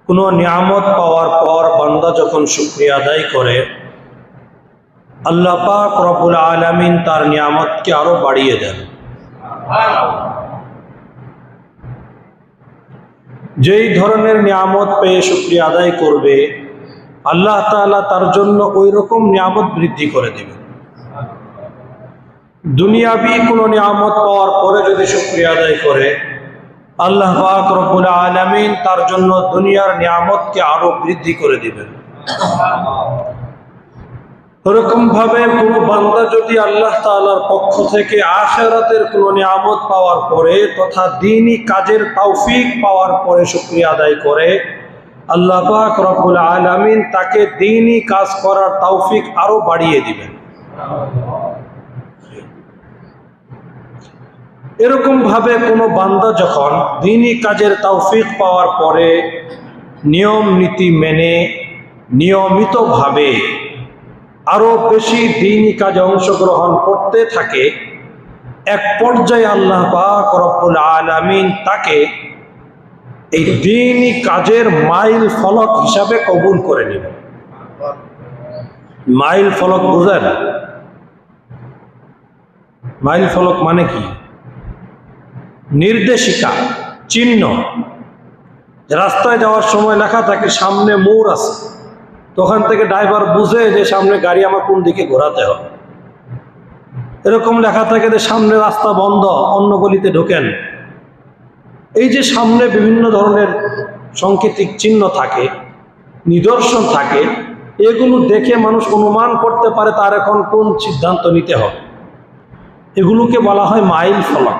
কোনো নিয়ামত পাওয়ার পর বান্দা যখন শুকরিয়া আদায় করে, আল্লাহ পাক রব্বুল আলামিন তার নিয়ামতকে আরো বাড়িয়ে দেন। যেই ধরনের নিয়ামত পেয়ে শুকরিয়া আদায় করবে, আল্লাহ তাআলা তার জন্য ওই রকম নিয়ামত বৃদ্ধি করে দেবেন। দুনিয়াবি কোনো নিয়ামত পাওয়ার পরে যদি শুকরিয়া আদায় করে, আল্লাহ পাক রব্বুল আলামিন তার জন্য দুনিয়ার নিয়ামতকে আরো বৃদ্ধি করে দিবেন। এরকম ভাবে কোনো বান্দা যদি আল্লাহ তাআলার পক্ষ থেকে আখিরাতের কোনো নিয়ামত পাওয়ার পরে তথা দ্বীনি কাজের তৌফিক পাওয়ার পরে শুকরিয়া আদায় করে, আল্লাহ পাক রব্বুল আলামিন তাকে দ্বীনি কাজ করার তৌফিক আরো বাড়িয়ে দিবেন। এরকম ভাবে কোনো বান্দা যখন দ্বীনি কাজের তৌফিক পাওয়ার পরে নিয়ম নীতি মেনে নিয়মিতভাবে আরো বেশি দ্বীনি কাজে অংশগ্রহণ করতে থাকে, এক পর্যায়ে আল্লাহ পাক রব্বুল আলামিন তাকে এই দ্বীনি কাজের মাইল ফলক হিসাবে কবুল করে নেবেন। মাইল ফলক বুঝেন? মাইল ফলক মানে কি? নির্দেশিকা, চিহ্ন। রাস্তায় যাওয়ার সময় লেখা থাকে সামনে মোড় আছে, তখন থেকে ড্রাইভার বুঝে যে সামনে গাড়ি আমার কোন দিকে ঘোরাতে হবে। এরকম লেখা থাকে যে সামনে রাস্তা বন্ধ, অন্য গলিতে ঢোকেন। এই যে সামনে বিভিন্ন ধরনের সাংকেতিক চিহ্ন থাকে, নিদর্শন থাকে, এগুলো দেখে মানুষ অনুমান করতে পারে তার এখন কোন সিদ্ধান্ত নিতে হবে। এগুলোকে বলা হয় মাইল ফলক।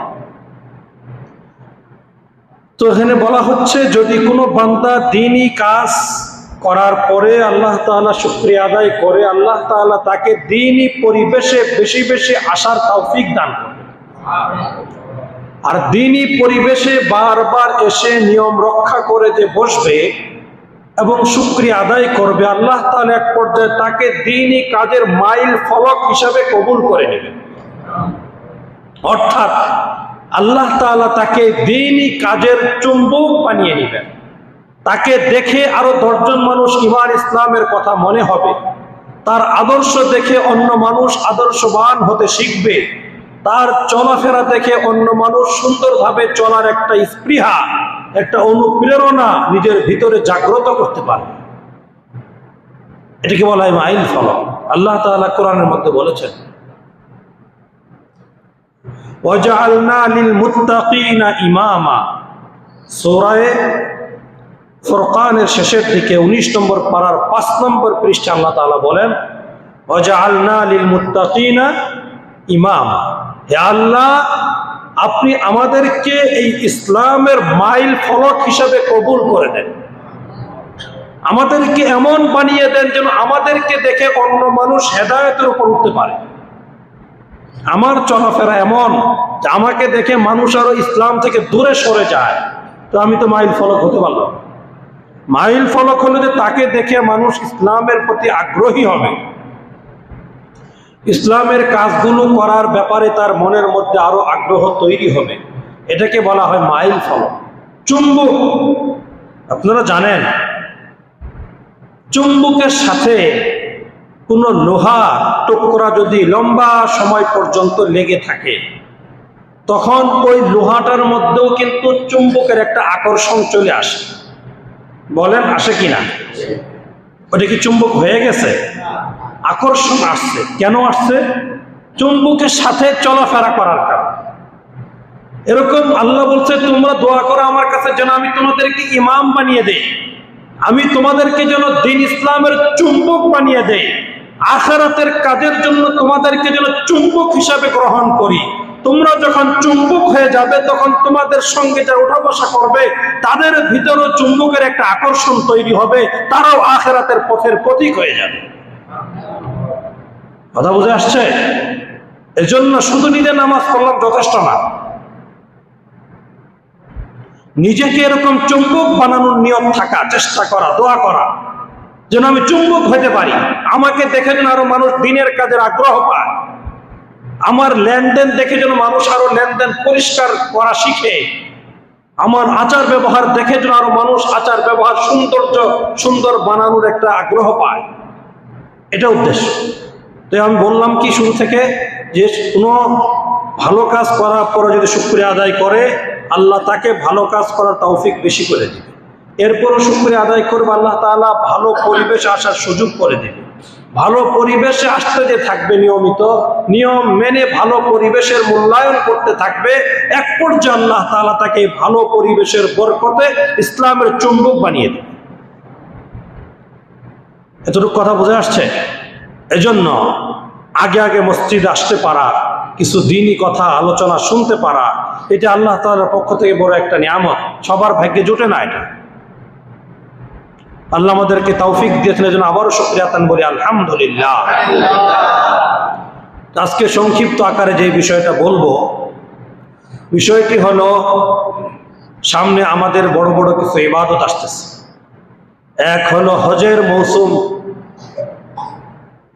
তো এখানে বলা হচ্ছে যদি কোনো বান্দা দ্বীনি কাজ করার পরে আল্লাহ তাআলা শুকরিয়া আদায় করে, আল্লাহ তাআলা তাকে দ্বীনি পরিবেশে বেশি বেশি আসার তৌফিক দান করবে। আর দ্বীনি পরিবেশে বারবার এসে নিয়ম রক্ষা করে যে বসবে এবং শুকরিয়া আদায় করবে, আল্লাহ তাআলা এক পর্যায়ে তাকে দ্বীনি কাজের মাইল ফলক হিসাবে কবুল করে নেবেন। অর্থাৎ আল্লাহ তাআলা তাকে দ্বীনি কাজের চুম্বক বানিয়ে নেবেন। তাকে দেখে আরো 10 জন মানুষ ঈমান ইসলামের কথা মনে হবে, তার আদর্শ দেখে অন্য মানুষ আদর্শবান হতে শিখবে, তার চলাফেরা দেখে অন্য মানুষ সুন্দরভাবে চলার একটা স্পৃহা, একটা অনুপ্রেরণা নিজের ভিতরে জাগ্রত করতে পারবে। এটাকে বলা হয় মাইল ফলক। আল্লাহ তাআলা কোরআনের মধ্যে বলেছেন, ওয়াজআলনা লিল মুত্তাকিনা ইমামা। সূরা ফুরকানের শেষের দিকে 19 নম্বর পারার 5 নম্বর পৃষ্ঠাে আল্লাহ তাআলা বলেন, ওয়াজআলনা লিল মুত্তাকিনা ইমামা। হে আল্লাহ, আপনি আমাদেরকে এই ইসলামের মাইল ফলক হিসাবে কবুল করে দেন। আমাদেরকে এমন বানিয়ে দেন যেন আমাদেরকে দেখে অন্য মানুষ হেদায়েতের উপর উঠতে পারে। আমার চলাফেরা এমন যে আমাকে দেখে মানুষ আরো ইসলাম থেকে দূরে সরে যায়, তো আমি তো মাইল ফলক হতে পারলাম। মাইল ফলক হলো যে তাকে দেখে মানুষ ইসলামের প্রতি আগ্রহী হবে, ইসলামের কাজগুলো করার ব্যাপারে তার মনের মধ্যে আরো আগ্রহ তৈরি হবে। এটাকে বলা হয় মাইল ফলক। চুম্বক, আপনারা জানেন চুম্বকের সাথে কোনো লোহা টুকরা যদি লম্বা সময় পর্যন্ত লেগে থাকে, তখন ওই লোহাটার মধ্যেও কিন্তু চুম্বকের একটা আকর্ষণ চলে আসে। বলেন আসে কিনা? ওটা কি চুম্বক হয়ে গেছে? আকর্ষণ আসছে। কেন আসছে? চুম্বকের সাথে চলাফেরা করার কারণে। এরকম আল্লাহ বলছে, তোমরা দোয়া করো আমার কাছে যেন আমি তোমাদেরকে ইমাম বানিয়ে দেই, আমি তোমাদেরকে যেন দ্বীন ইসলামের চুম্বক বানিয়ে দেই, আখিরাতের কাজের জন্য তোমাদেরকে যেন চুম্বক হিসাবে গ্রহণ করি। তোমরা যখন চুম্বক হয়ে যাবে, তখন তোমাদের সঙ্গে যারা উঠা বসা করবে তাদের ভিতরেও চুম্বকের একটা আকর্ষণ তৈরি হবে, তারাও আখিরাতের পথের প্রতীক হয়ে যাবে। কথা বুঝে আসছে? এজন্য শুধু নিজে নামাজ পড়লাম যথেষ্ট না, নিজেকে এরকম চুম্বক বানানোর নিয়ম থাকা, চেষ্টা করা, দোয়া করা যেন আমি চুম্বক হতে পারি। আমাকে দেখে যেন আরো মানুষ দিনের কাজের আগ্রহ পায়, আমার লেনদেন দেখে যেন মানুষ আরো লেনদেন পরিষ্কার করা শিখে, আমার আচার ব্যবহার দেখে যেন আরো মানুষ আচার ব্যবহার সুন্দর বানানোর একটা আগ্রহ পায়, এটা উদ্দেশ্য। তো আমি বললাম কি শুরু থেকে, যে কোনো ভালো কাজ করার পরে যদি শুকরিয়া আদায় করে, আল্লাহ তাকে ভালো কাজ করার তৌফিক বেশি করে দিবে। এরপরও শুকরিয়া আদায় করবে, আল্লাহ তাআলা ভালো পরিবেশে আসার সুযোগ করে দিবে। ভালো পরিবেশে আসতে যে থাকবে, নিয়মিত নিয়ম মেনে ভালো পরিবেশের মূল্যায়ন করতে থাকবে, এক পর্যায়ে আল্লাহ তাআলা তাকে ভালো পরিবেশের বরকতে ইসলামের চুম্বক বানিয়ে দেবে। এতটুকু কথা বুঝে আসছে? এজন্য আগে মসজিদে আসতে পারা, কিছু দ্বীনি কথা আলোচনা শুনতে পারা, এটা আল্লাহ তাআলার পক্ষ থেকে বড় একটা নিয়ামত, সবার ভাগ্যে জুটে না এটা। আল্লাহ আমাদেরকে তৌফিক দিয়েছেন, এজন্য আবারও শুকরিয়া আদান বলি আলহামদুলিল্লাহ। আজকে সংক্ষিপ্ত আকারে যে বিষয়টা বলবো, বিষয়টি হলো সামনে আমাদের বড় বড় কিছু ইবাদত আসতেছে। এক হলো হজের মৌসুম,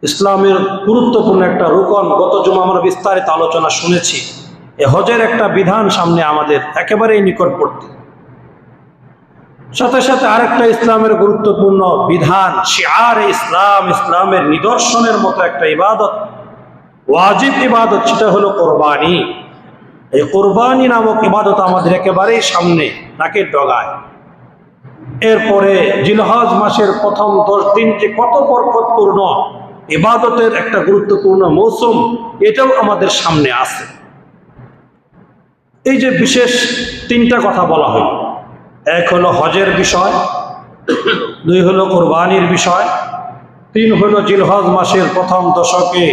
ইসলামের গুরুত্বপূর্ণ একটা রুকন। গত জুমা আমরা বিস্তারিত আলোচনা শুনেছি। এই হজের একটা বিধান সামনে আমাদের একেবারেই নিকটবর্তী। সাথে সাথে আরেকটা ইসলামের গুরুত্বপূর্ণ বিধান, শিআর ইসলাম, ইসলামের নিদর্শনের মতো একটা ইবাদত, ওয়াজিব ইবাদত, সেটা হলো কোরবানি। এই কোরবানি নামক ইবাদত আমাদের একেবারেই সামনে, নাকের ডগায়। এরপরে জিলহজ মাসের প্রথম 10 দিন যে কত বরকতপূর্ণ ইবাদতের একটা গুরুত্বপূর্ণ মৌসুম, এটাও আমাদের সামনে আছে। এই যে বিশেষ 3টা কথা বলা হলো, এক হলো হজের বিষয়, 2 হলো কোরবানির বিষয়, 3 হলো জিলহজ মাসের প্রথম দশকে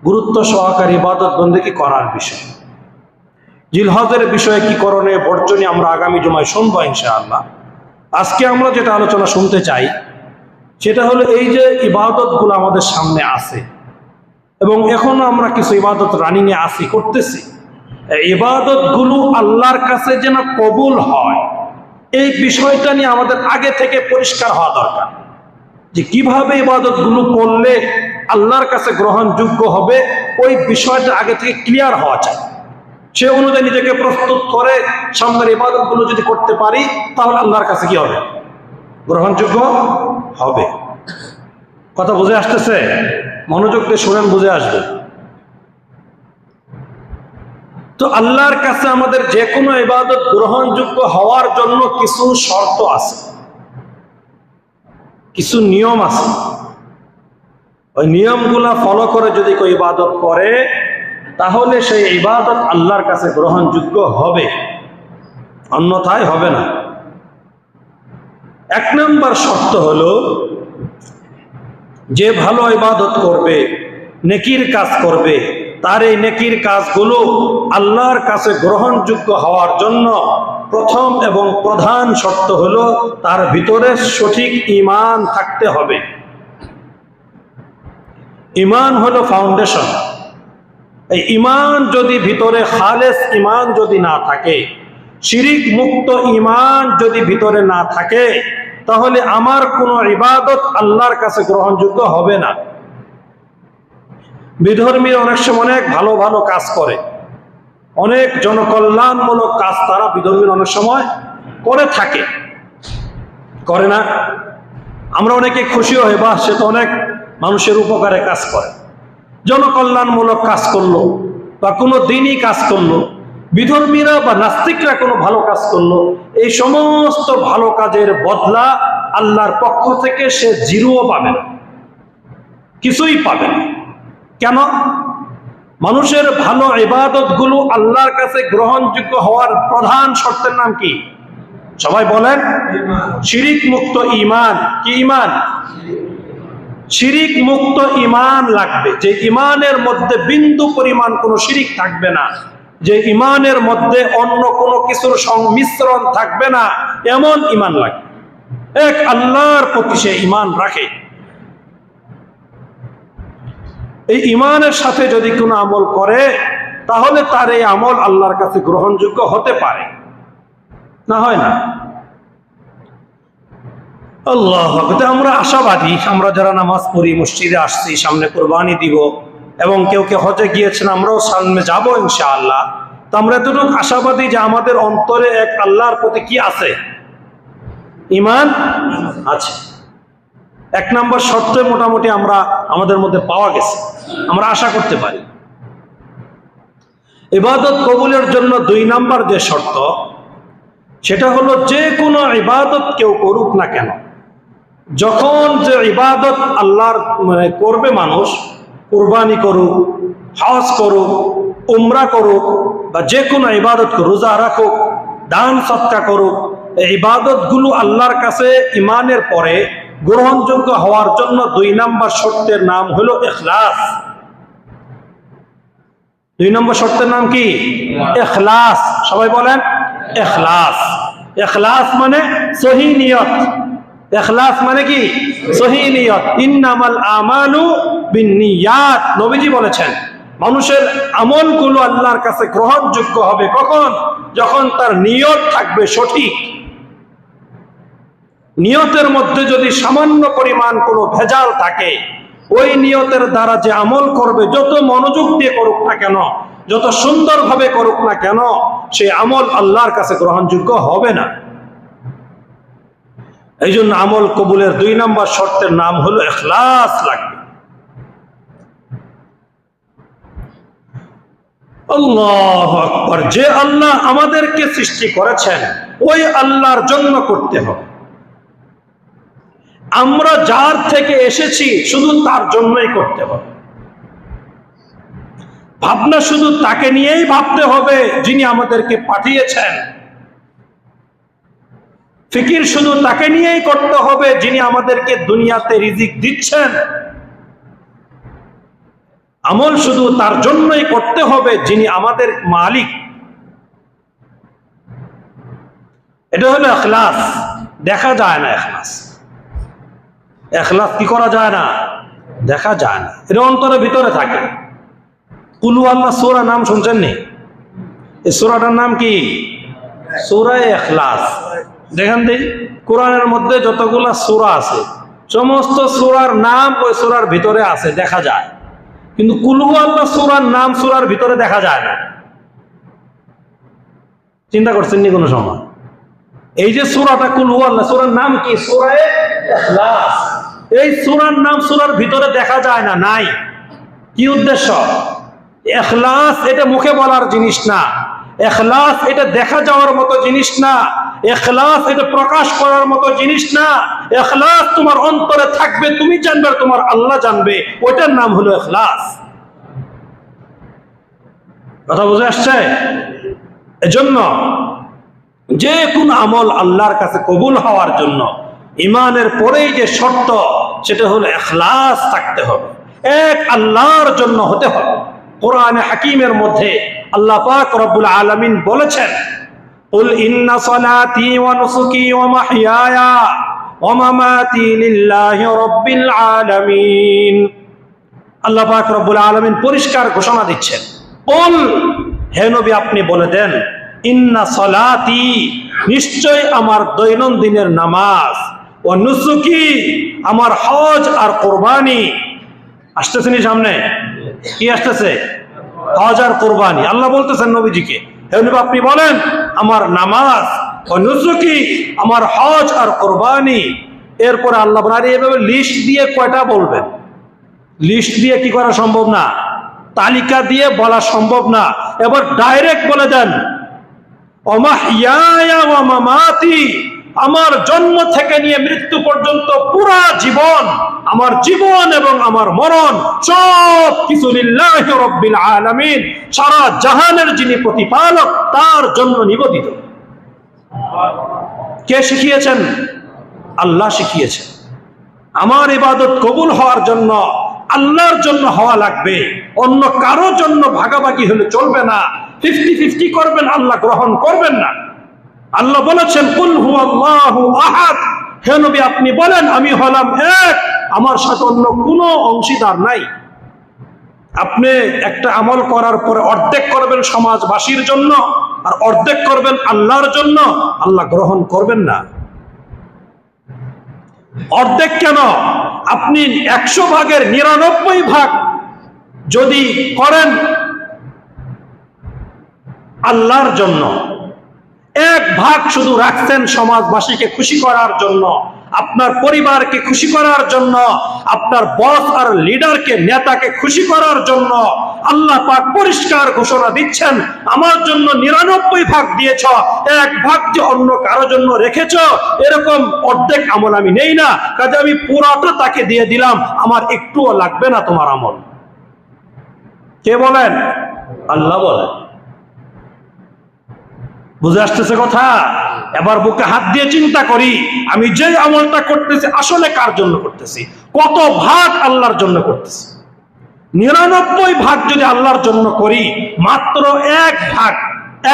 গুরুত্ব সহকারী ইবাদত বন্দেগী করার বিষয়। জিলহজের বিষয়ে কি করণীয় বর্জনীয় আমরা আগামী জুমায় শুনবো ইনশাআল্লাহ। আজকে আমরা যেটা আলোচনা শুনতে চাই সেটা হলো এই যে ইবাদতগুলো আমাদের সামনে আছে এবং এখনো আমরা কিছু ইবাদত রানিংয়ে আসি, করতেছি। ইবাদতগুলো আল্লাহর কাছে যেন কবুল হয়, এই বিষয়টা নিয়ে আমাদের আগে থেকে পরিষ্কার হওয়া দরকার, যে কিভাবে ইবাদতগুলো করলে আল্লাহর কাছে গ্রহণযোগ্য হবে, ওই বিষয়টা আগে থেকে ক্লিয়ার হওয়া চাই। সে অনুযায়ী নিজেকে প্রস্তুত করে সামনের ইবাদতগুলো যদি করতে পারি, তাহলে আল্লাহর কাছে কি হবে? গ্রহণযোগ্য হবে। কথা বুঝে আসতেছে? মনোযোগ দিয়ে শুনেন, বুঝে আসবে। তো আল্লাহর কাছে আমাদের যে কোনো ইবাদত গ্রহণযোগ্য হওয়ার জন্য কিছু শর্ত আছে, কিছু নিয়ম আছে। ওই নিয়মগুলা ফলো করে যদি কেউ ইবাদত করে, তাহলে সেই ইবাদত আল্লাহর কাছে গ্রহণযোগ্য হবে, অন্যথায় হবে না। 1 নম্বর শর্ত হলো, যে ভালো ইবাদত করবে, নেকির কাজ করবে, তার এই নেকির কাজগুলো আল্লাহর কাছে গ্রহণযোগ্য হওয়ার জন্য প্রথম এবং প্রধান শর্ত হলো তার ভিতরে সঠিক ঈমান থাকতে হবে। ঈমান হলো ফাউন্ডেশন। এই ঈমান যদি ভিতরে খালেস ঈমান যদি না থাকে, শিরিক মুক্ত ঈমান যদি ভিতরে না থাকে, তাহলে আমার কোনো ইবাদত আল্লাহর কাছে গ্রহণযোগ্য হবে না। বিধর্মী অনেক সময় অনেক ভালো ভালো কাজ করে, অনেক জনকল্যাণমূলক কাজ তারা বিধর্মী অনেক সময় করে থাকে, করে না? আমরা অনেকে খুশি হই, বা সে তো অনেক মানুষের উপকারে কাজ করে, জনকল্যাণমূলক কাজ করলো বা কোনো দিনই কাজ করলো, বিধর্মীরা বা নাস্তিকরা কোনো ভালো কাজ করলো, এই সমস্ত ভালো কাজের বদলা আল্লাহর পক্ষ থেকে সে জিরোও পাবে না, কিছুই পাবে না। কেন? মানুষের ভালো ইবাদতগুলো আল্লাহর কাছে গ্রহণযোগ্য হওয়ার প্রধান শর্তের নাম কি? সবাই বলেন, শিরিক মুক্ত ঈমান। কি ঈমান? শিরিক মুক্ত ঈমান লাগবে, যে ঈমানের মধ্যে বিন্দু পরিমাণ কোনো শিরিক থাকবে না, যে ঈমানের মধ্যে অন্য কোনো কিছুর সংমিশ্রণ থাকবে না, এমন ঈমান লাগবে। এক আল্লাহর প্রতি সে ঈমান রাখে। এই ঈমানের সাথে যদি কোনো আমল করে, তাহলে তার এই আমল আল্লাহর কাছে গ্রহণযোগ্য হতে পারে, না হয় না? আল্লাহ, আমরা আশাবাদী, আমরা যারা নামাজ পড়ি, মসজিদে আসছি, সামনে কোরবানি দিব, এবং কেউ কেউ হজে গিয়েছেন, আমরাও সামনে যাব ইনশাআল্লাহ। তো আমরা এতটুকু আশাবাদী যে আমাদের অন্তরে এক আল্লাহর প্রতি কি আছে? ঈমান আছে। এক নম্বর শর্ত মোটামুটি আমরা আমাদের মধ্যে পাওয়া গেছে, আমরা আশা করতে পারি। ইবাদত কবুলের জন্য 2 নম্বর যে শর্ত, সেটা হলো যে কোনো ইবাদত কেউ করুক না কেন, যখন যে ইবাদত আল্লাহর করবে মানুষ, কুরবানি করুক, হজ করুক, উমরা করুক, বা যে কোনো ইবাদত, রোজা রাখুক, দান সৎকা করুক, এই ইবাদতগুলো আল্লাহর কাছে ঈমানের পরে গ্রহণযোগ্য হওয়ার জন্য 2 নম্বর শর্তের নাম হলো ইখলাস। 2 নম্বর শর্তের নাম কি? ইখলাস। সবাই বলেন ইখলাস। ইখলাস মানে সহি নিয়ত। ইখলাস মানে কি? সহি নিয়ত। ইন্নামাল আমালু বিন্নিয়াত। নবীজি বলেছেন মানুষের আমলগুলো আল্লাহর কাছে গ্রহণযোগ্য হবে কখন? যখন তার নিয়ত থাকবে সঠিক। নিয়তের মধ্যে যদি সামান্য পরিমাণ কোনো ভেজাল থাকে, ওই নিয়তের দ্বারা যে আমল করবে, যত মনোযোগ দিয়ে করুক না কেন, যত সুন্দরভাবে করুক না কেন, সেই আমল আল্লাহর কাছে গ্রহণযোগ্য হবে না। এই জন্য আমল কবুলের 2 নম্বর শর্তের নাম হলো ইখলাস লাগবে। আল্লাহু আকবার। যে আল্লাহ আমাদেরকে সৃষ্টি করেছেন, ওই আল্লাহর জন্য করতে হবে। আমরা যার থেকে এসেছি শুধু তার জন্যই করতে হবে। ভাবনা শুধু তাকে নিয়েই ভাবতে হবে যিনি আমাদেরকে পাঠিয়েছেন। ফিকির শুধু তাকে নিয়েই করতে হবে যিনি আমাদেরকে দুনিয়াতে রিজিক দিচ্ছেন। আমল শুধু তার জন্যই করতে হবে যিনি আমাদের মালিক। এটা হলো ইখলাস। দেখা যায় না ইখলাস। ইখলাস কি করা যায় না? দেখা যায় না, এটা অন্তরের ভিতরে থাকে। কুল হুয়াল্লাহ সূরা নাম শুনছেন নি? এই সূরাটার নাম কি? সূরা ইখলাস। দেখেন দেখি কোরআনের মধ্যে যতগুলা সূরা আছে, সমস্ত সূরার নাম ওই সূরার ভিতরে আছে, দেখা যায়। কিন্তু কুল হুয়াল্লাহ সূরার নাম সূরার ভিতরে দেখা যায় না। চিন্তা করছেন নি কোনো সময়? এই যে সূরাটা কুল হুয়াল্লাহ, সূরার নাম কি? সূরা ইখলাস। এই সূরার নাম সূরার ভিতরে দেখা যায় না, নাই। কি উদ্দেশ্য? ইখলাস এটা মুখে বলার জিনিস না, ইখলাস এটা দেখা যাওয়ার মতো জিনিস না, ইখলাস এটা প্রকাশ করার মতো জিনিস না। ইখলাস তোমার অন্তরে থাকবে, তুমি জানবে, তোমার আল্লাহ জানবে, ওটার নাম হলো ইখলাস। কথা বুঝে আসছে? এজন্য যে কোন আমল আল্লাহর কাছে কবুল হওয়ার জন্য ঈমানের পরেই যে শর্ত, সেটা হলো ইখলাস থাকতে হবে, এক আল্লাহর জন্য হতে হবে। কোরআনে হাকিমের মধ্যে আল্লাহ পাক রব্বুল আলামিন বলেছেন, কুল ইন্না সালাতি ওয়া নুসুকি ওয়া মাহইয়ায়া ওয়া মামাতি লিল্লাহি রাব্বিল আলামিন। আল্লাহ পাক রব্বুল আলামিন পরিষ্কার ঘোষণা দিচ্ছেন, কুল, হে নবী আপনি বলে দেন, ইন্না সালাতি, নিশ্চয় আমার দৈনন্দিনের নামাজ, ওয়া নুসুকি, আমার হজ আর কুরবানি। আসতেছে নি সামনে? কি আসতেছে? হজ আর কুরবানি। আল্লাহ বলতেছেন নবীজিকে, হে নবী আপনি বলেন আমার নামাজ, ওয়া নুসুকি, আমার হজ আর কুরবানি। এরপরে আল্লাহ বলেন, এভাবে লিস্ট দিয়ে কয়টা বলবেন? লিস্ট দিয়ে কি করা সম্ভব না, তালিকা দিয়ে বলা সম্ভব না। এবার ডাইরেক্ট বলে দেন, ওয়া মাহইয়ায়া ওয়া মামাতি, আমার জন্ম থেকে নিয়ে মৃত্যু পর্যন্ত পুরা জীবন, আমার জীবন এবং আমার মরণ সব কিছু লিল্লাহি রাব্বিল আলামিন, সারা জাহানের যিনি প্রতিপালক তার জন্য নিবেদিত। কে শিখিয়েছেন? আল্লাহ শিখিয়েছেন। আমার ইবাদত কবুল হওয়ার জন্য আল্লাহর জন্য হওয়া লাগবে, অন্য কারো জন্য ভাগাভাগি হলে চলবে না। 50-50 করবেন, আল্লাহ গ্রহণ করবেন না। আল্লাহ বলেছেন, কুল হুয়াল্লাহু আহাদ, হে নবী আপনি বলেন আমি হলাম এক, আমার সাথে অন্য কোনো অংশীদার নাই। আপনি একটা আমল করার পরে অর্ধেক করবেন সমাজবাসীর জন্য আর অর্ধেক করবেন আল্লাহর জন্য, আল্লাহ গ্রহণ করবেন না। অর্ধেক কেন, আপনি 100 ভাগের 99 ভাগ যদি করেন, আল্লাহর জন্য, 1 ভাগ শুধু রাখছেন সমাজবাসীকে খুশি করার জন্য, আপনার পরিবারকে খুশি করার জন্য, আপনার বস আর লিডারকে, নেতাকে খুশি করার জন্য। আল্লাহ পাক পরিষ্কার ঘোষণা দিচ্ছেন, আমার জন্য 99 ভাগ দিয়েছ, 1 ভাগ যে অন্য কারো জন্য রেখেছ, এরকম অর্ধেক আমল আমি নেই না, কাজে আমি পুরাটা তাকে দিয়ে দিলাম, আমার একটুও লাগবে না তোমার আমল। কে বলেন? আল্লাহ বলেন। বুঝে আসতেছে কথা? এবার বুকে হাত দিয়ে চিন্তা করি, আমি যে আমলটা করতেছি আসলে কার জন্য করতেছি, কত ভাগ আল্লাহর জন্য করতেছি। 99 ভাগ যদি আল্লাহর জন্য করি, মাত্র 1 ভাগ,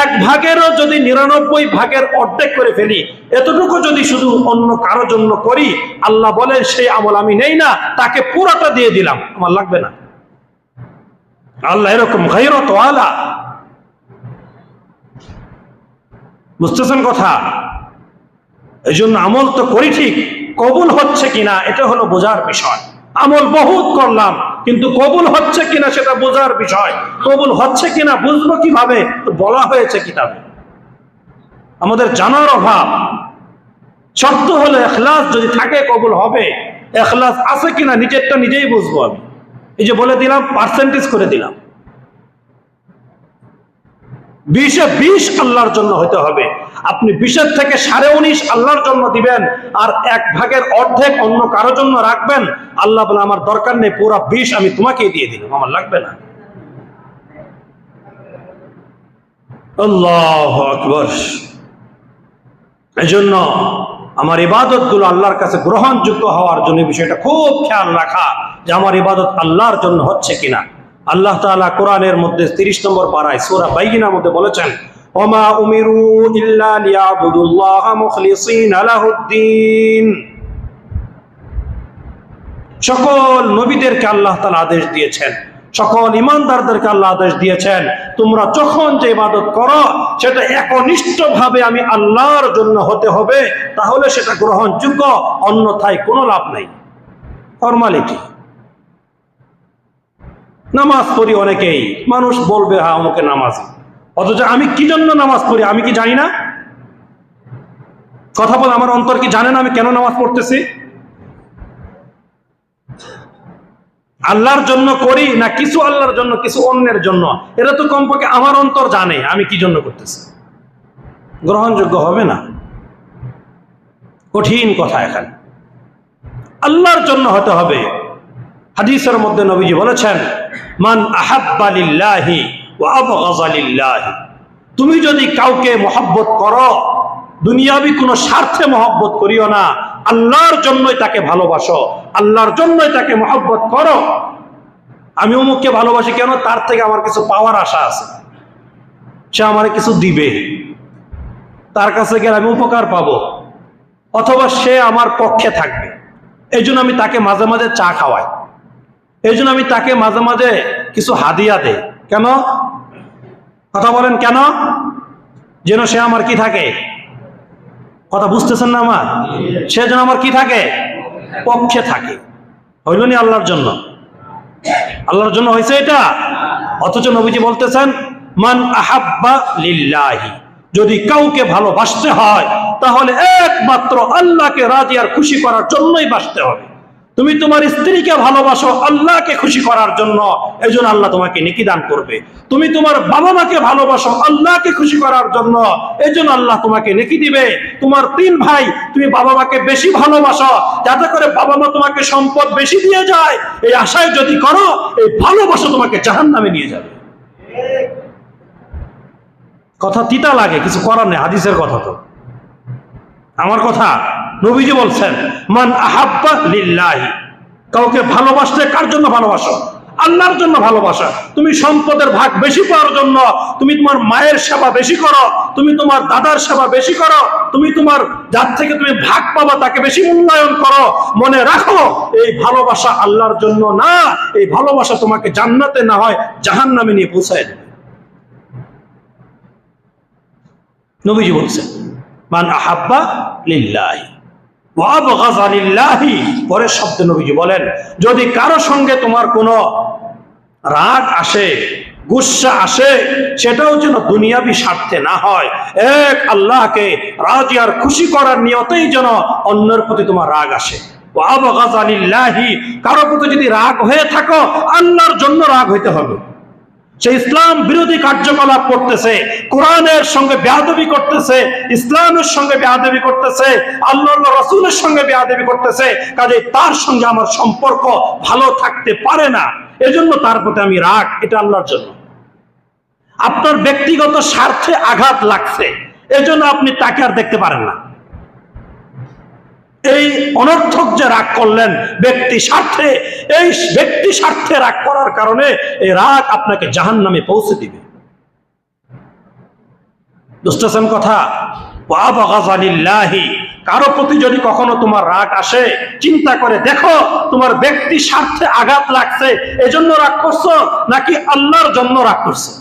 1 ভাগেরও যদি 99 ভাগের অর্ধেক করে ফেলি, এতটুকু যদি শুধু অন্য কারো জন্য করি, আল্লাহ বলেন সেই আমল আমি নেই না, তাকে পুরোটা দিয়ে দিলাম, আমার লাগবে না। আল্লাহ এরকম গায়রত ওয়ালা। বুঝতেছেন কথা? এই জন্য আমল তো করি ঠিক, কবুল হচ্ছে কিনা এটা হলো বোঝার বিষয়। আমল বহুত করলাম, কিন্তু কবুল হচ্ছে কিনা সেটা বোঝার বিষয়। কবুল হচ্ছে কিনা বুঝবো কিভাবে? তো বলা হয়েছে কিতাবে। আমাদের জানার অভাব। শর্ত হলো ইখলাস যদি থাকে কবুল হবে। ইখলাস আছে কিনা নিজেরটা নিজেই বুঝবো আমি। এই যে বলে দিলাম, পার্সেন্টেজ করে দিলাম, 20-এ 20 আল্লাহর জন্য হতে হবে। আপনি 20-এর থেকে 19.5 আল্লাহর জন্য দিবেন, আর 1 ভাগের অর্ধেক অন্য কারোর জন্য রাখবেন। আল্লাহ বলে আমার দরকার নেই, পুরো 20 আমি তোমাকেই দিয়ে দিলাম, আমার লাগবে না। আল্লাহু আকবার। এই জন্য আমার ইবাদতগুলো আল্লাহর কাছে গ্রহণযোগ্য হওয়ার জন্য বিষয়টা খুব খেয়াল রাখা, যে আমার ইবাদত আল্লাহর জন্য হচ্ছে কিনা। আল্লাহ তাআলা কোরআনের মধ্যে 30 নম্বর পারায় সূরা বাইয়িনার মধ্যে বলেছেন, ওমা উমিরু ইল্লা লিয়াবুদুল্লাহা মুখলিসিনা লাহুদ্দিন। সকল নবীদেরকে আল্লাহ তাআলা আদেশ দিয়েছেন, সকল ইমানদারদেরকে আল্লাহ আদেশ দিয়েছেন, তোমরা যখন যে ইবাদত করো সেটা একনিষ্ঠভাবে আমি আল্লাহর জন্য হতে হবে, তাহলে সেটা গ্রহণযোগ্য, অন্যথায় কোনো লাভ নেই। ফরমালিটি। নামাজ পড়ি অনেকেই, মানুষ বলবে হ্যাঁ আমাকে নামাজি, অথচ আমি কি জন্য নামাজ পড়ি আমি কি জানি না? কথা বল, আমার অন্তর কি জানে না আমি কেন নামাজ পড়তেছি? আল্লাহর জন্য করি না কিছু আল্লাহর জন্য কিছু অন্যের জন্য? এটা তো কমপক্ষে আমার অন্তর জানে আমি কি জন্য করতেছি। গ্রহণযোগ্য হবে না। কঠিন কথা। এখানে আল্লাহর জন্য হতে হবে। হাদিসের মধ্যে নবীজি বলেছেন, মান আহাব্বা লিল্লাহি ওয়া আবগাযা লিল্লাহি। তুমি যদি কাউকে মহব্বত করো, দুনিয়াবি কোনো স্বার্থে মহব্বত করিও না, আল্লাহর জন্যই তাকে ভালোবাসো, আল্লাহর জন্যই তাকে মহব্বত করো। আমি অমুককে ভালোবাসি কেন? তার থেকে আমার কিছু পাওয়ার আশা আছে, সে আমার কিছু দিবে, তার কাছে গেলে আমি উপকার পাবো, অথবা সে আমার পক্ষে থাকবে, এই জন্য আমি তাকে মাঝে মাঝে চা খাওয়াই, এই জন্য আমি তাকে মাঝে মাঝে কিছু হাদিয়া দেই। কেন? কথা বলেন কেন? যেন সে আমার কি থাকে? কথা বুঝতেছেন না আমার? সে যেন আমার কি থাকে? পক্ষে থাকে। হইল নি আল্লাহর জন্য? আল্লাহর জন্য হয়েছে এটা? অথচ নবীজি বলতেছেন, মান আহাব্বা লিল্লাহি। যদি কাউকে ভালোবাসতে হয় তাহলে একমাত্র আল্লাহকে রাজি আর খুশি করার জন্যই বাসতে হবে। তুমি তোমার স্ত্রীকে ভালোবাসো আল্লাহকে খুশি করার জন্য, এই জন্য আল্লাহ তোমাকে নেকি দান করবে। তুমি তোমার বাবা মাকে ভালোবাসো আল্লাহকে খুশি করার জন্য, এই জন্য আল্লাহ তোমাকে নেকি দিবে। তোমার 3 ভাই, তুমি বাবা মাকে বেশি ভালোবাসো যাতে করে বাবা মা তোমাকে সম্পদ বেশি দিয়ে যায়, এই আশায় যদি করো, এই ভালোবাসা তোমাকে জাহান্নামে নিয়ে যাবে। কথা তিতা লাগে, কিছু করার নেই, হাদিসের কথা তো আমার কথা। নবীজি বলছেন, মান আহাব্বা লিল্লাহি। কাউকে ভালোবাসলে কার জন্য ভালোবাসো? আল্লাহর জন্য ভালোবাসা। তুমি সম্পদের ভাগ বেশি পাওয়ার জন্য, তুমি তোমার মায়ের সেবা বেশি করো, তুমি তোমার দাদার সেবা বেশি করো, তুমি তোমার যার থেকে তুমি ভাগ পাবা তাকে বেশি মূল্যায়ন করো। মনে রাখো, এই ভালোবাসা আল্লাহর জন্য না, এই ভালোবাসা তোমাকে জান্নাতে না হয় জাহান্নামে নিয়ে পৌঁছায় দেবে। নবীজি বলছেন, মান আহাব্বা লিল্লাহি ওয়া আবগাযা লিল্লাহি। পরের শব্দে নবীজি বলেন, যদি কারো সঙ্গে তোমার কোনো রাগ আসে, গুসা আসে সেটাও যেন দুনিয়াবি স্বার্থে না হয়, এক আল্লাহকে রাজি আর খুশি করার নিয়তেই যেন অন্যের প্রতি তোমার রাগ আসে। কারো প্রতি যদি রাগ হয়ে থাকো, আল্লাহর জন্য রাগ হইতে হবে। সে ইসলাম বিরোধী কার্যকলাপ করতেছে, কোরআনের সঙ্গে বেয়াদবি করতেছে, ইসলামের সঙ্গে বেয়াদবি করতেছে, আল্লাহর রাসূলের সঙ্গে বেয়াদবি করতেছে, কাজে তার সঙ্গে আমার সম্পর্ক ভালো থাকতে পারে না, এজন্য তার প্রতি আমি রাগ। এটা আল্লাহর জন্য। আপনার ব্যক্তিগত স্বার্থে আঘাত লাগছে, এজন্য আপনি তাকে আর দেখতে পারেন না। এই অনর্থক যে রাগ করলেন ব্যক্তি স্বার্থে, এই ব্যক্তি স্বার্থে রাগ করার কারণে এই রাগ আপনাকে জাহান্নামে পৌঁছে দিবে। বুঝতেছেন কথা? কারো প্রতি যদি কখনো তোমার রাগ আসে, চিন্তা করে দেখো তোমার ব্যক্তি স্বার্থে আঘাত লাগছে এজন্য রাগ করছো, নাকি আল্লাহর জন্য রাগ করছো।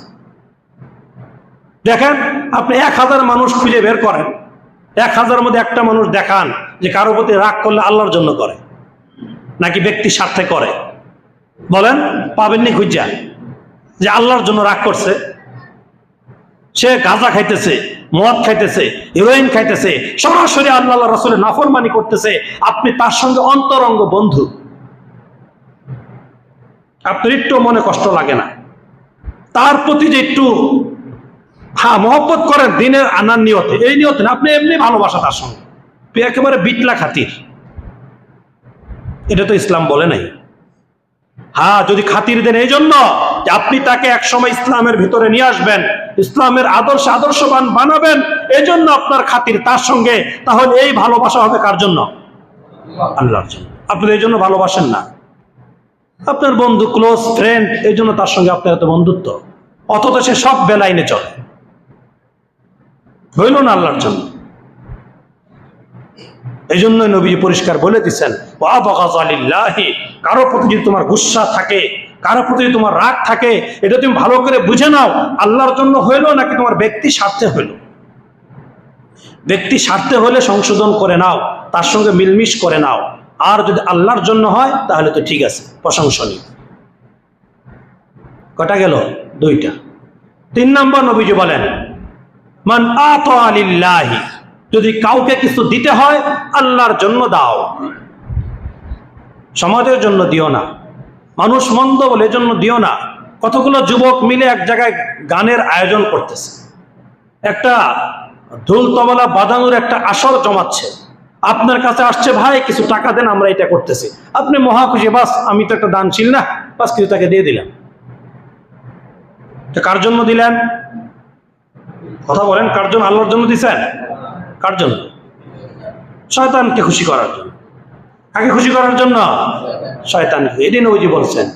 দেখেন, আপনি 1000 মানুষ খুঁজে বের করেন, 1000 মধ্যে একটা মানুষ দেখান যে কারো প্রতি রাগ করলে আল্লাহর জন্য করে নাকি ব্যক্তি স্বার্থে করে। বলেন, পাবেননি খুঁজা যে আল্লাহর জন্য রাগ করছে। সে গাঁজা খাইতেছে, মদ খাইতেছে, হিরোইন খাইতেছে, সরাসরি আল্লাহ রাসূলের নাফরমানি করতেছে, আপনি তার সঙ্গে অন্তরঙ্গ বন্ধু, আপনার একটু মনে কষ্ট লাগে না? তার প্রতি যে একটু মহব্বত করেন দিনের আনার নিয়তে, এই নিয়তে না, আপনি এমনি ভালোবাসা তার সঙ্গে, একেবারে বিটলা খাতির। এটা তো ইসলাম বলে নাই। হ্যাঁ, যদি খাতির দেন এই জন্য যে আপনি তাকে একসময় ইসলামের ভিতরে নিয়ে আসবেন, ইসলামের আদর্শবান বানাবেন, এই জন্য আপনার খাতির তার সঙ্গে, তাহলে এই ভালোবাসা হবে কার জন্য? আল্লাহর জন্য। আপনি এই জন্য ভালোবাসেন না, আপনার বন্ধু, ক্লোজ ফ্রেন্ড, এই জন্য তার সঙ্গে আপনার এত বন্ধুত্ব, অথচ সে সব বেলাইনে চলে, হইল না আল্লাহর জন্য। এই জন্য নবী পরিষ্কার বলে দিচ্ছেন, কারো প্রতি যদি তোমার গুসা থাকে, কারো প্রতি যদি তোমার রাগ থাকে, এটা তুমি ভালো করে বুঝে নাও আল্লাহর জন্য হইলো নাকি তোমার ব্যক্তি স্বার্থে হইলো। ব্যক্তি স্বার্থে হলে সংশোধন করে নাও, তার সঙ্গে মিলমিশ করে নাও, আর যদি আল্লাহর জন্য হয় তাহলে তো ঠিক আছে, প্রশংসনীয়। কটা গেল? 2টা। 3 নম্বর নবীজি বলেন, মান আতা লিল্লাহি, যদি কাউকে কিছু দিতে হয় আল্লাহর জন্য দাও, সমাজের জন্য দিও না, মানুষ মন্দ বলে জন্য দিও না। কতগুলো যুবক মিলে এক জায়গায় গানের আয়োজন করতেছে, একটা ঢোল তবলা বাজানোর একটা আসর জমাচ্ছে, আপনার কাছে আসছে, ভাই কিছু টাকা দেন, আমরা এটা করতেছি। আপনি মহা খুশি, বাস আমি তো একটা দানশীল না, বাস কিছু তাকে দিয়ে দিলাম। কার জন্য দিলেন? কথা বলেন, কার জন্য? আল্লাহর জন্য দিছেন? কার জন্য? শয়তানকে খুশি করার জন্য। কাকে খুশি করার জন্য? শয়তানকে। এদিন ওইজি বলছেন,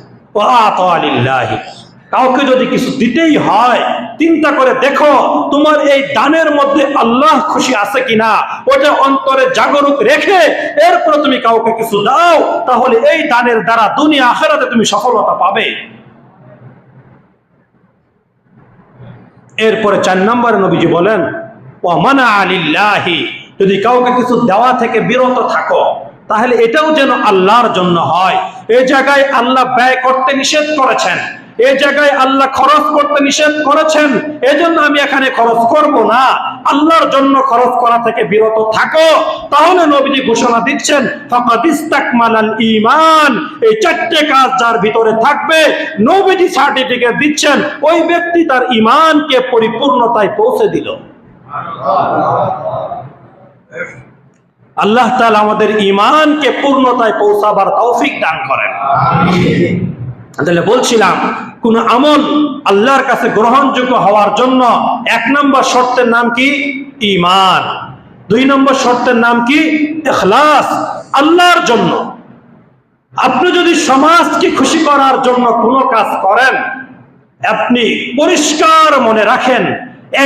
কাউকে যদি কিছু দিতেই হয় চিন্তা করে দেখো তোমার এই দানের মধ্যে আল্লাহ খুশি আছে কিনা, ওটা অন্তরে জাগরুক রেখে এরপর তুমি কাউকে কিছু দাও, তাহলে এই দানের দ্বারা দুনিয়া আখিরাতে তুমি সফলতা পাবে। এরপরে 4 নম্বরে নবীজি বলেন, ওয়ামানা আলিল্লাহি, যদি কাউকে কিছু দেওয়া থেকে বিরত থাকো তাহলে এটাও যেন আল্লাহর জন্য হয়। এই জায়গায় আল্লাহ ব্যয় করতে নিষেধ করেছেন, এই জায়গায় আল্লাহ খরচ করতে নিষেধ করেছেন, এজন্য আমি এখানে খরচ করব না, আল্লাহর জন্য খরচ করা থেকে বিরত থাকো। তাহলে নবীজি ঘোষণা দিচ্ছেন, ফাকাদ ইস্তাকমালাল ঈমান, এই 4টে কাজ যার ভিতরে থাকবে নবীজি সার্টিফিকেট দিচ্ছেন ওই ব্যক্তি তার ঈমানকে পরিপূর্ণতায় পৌঁছে দিল। আল্লাহ তাআলা আমাদের ঈমানকে পূর্ণতায় পৌঁছাবার তৌফিক দান করেন। তাহলে বলছিলাম, কোন আমল আল্লাহর কাছে গ্রহণযোগ্য হওয়ার জন্য 1 নম্বর শর্তের নাম কি? ঈমান। 2 নম্বর শর্তের নাম কি? ইখলাস, আল্লাহর জন্য। আপনি যদি সমাজকে খুশি করার জন্য কোনো কাজ করেন, আপনি পরিষ্কার মনে রাখেন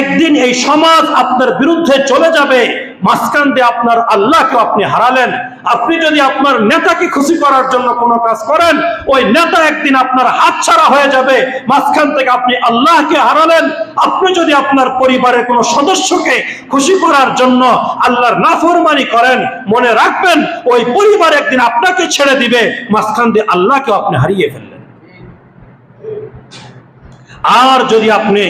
একদিন এই সমাজ আপনার বিরুদ্ধে চলে যাবে, মাঝখান দিয়ে আপনার আল্লাহকে আপনি হারালেন। আপনি যদি আপনার নেতাকে খুশি করার জন্য কোনো কাজ করেন, ওই নেতা একদিন আপনার হাতছাড়া হয়ে যাবে, মাঝখান থেকে আপনি আল্লাহকে হারালেন। আপনি যদি আপনার পরিবারের কোনো সদস্যকে খুশি করার জন্য আল্লাহর নাফরমানি করেন, মনে রাখবেন ওই পরিবার একদিন আপনাকে ছেড়ে দিবে, মাঝখান দিয়ে আল্লাহকে আপনি হারিয়ে ফেললেন। আর যদি আপনি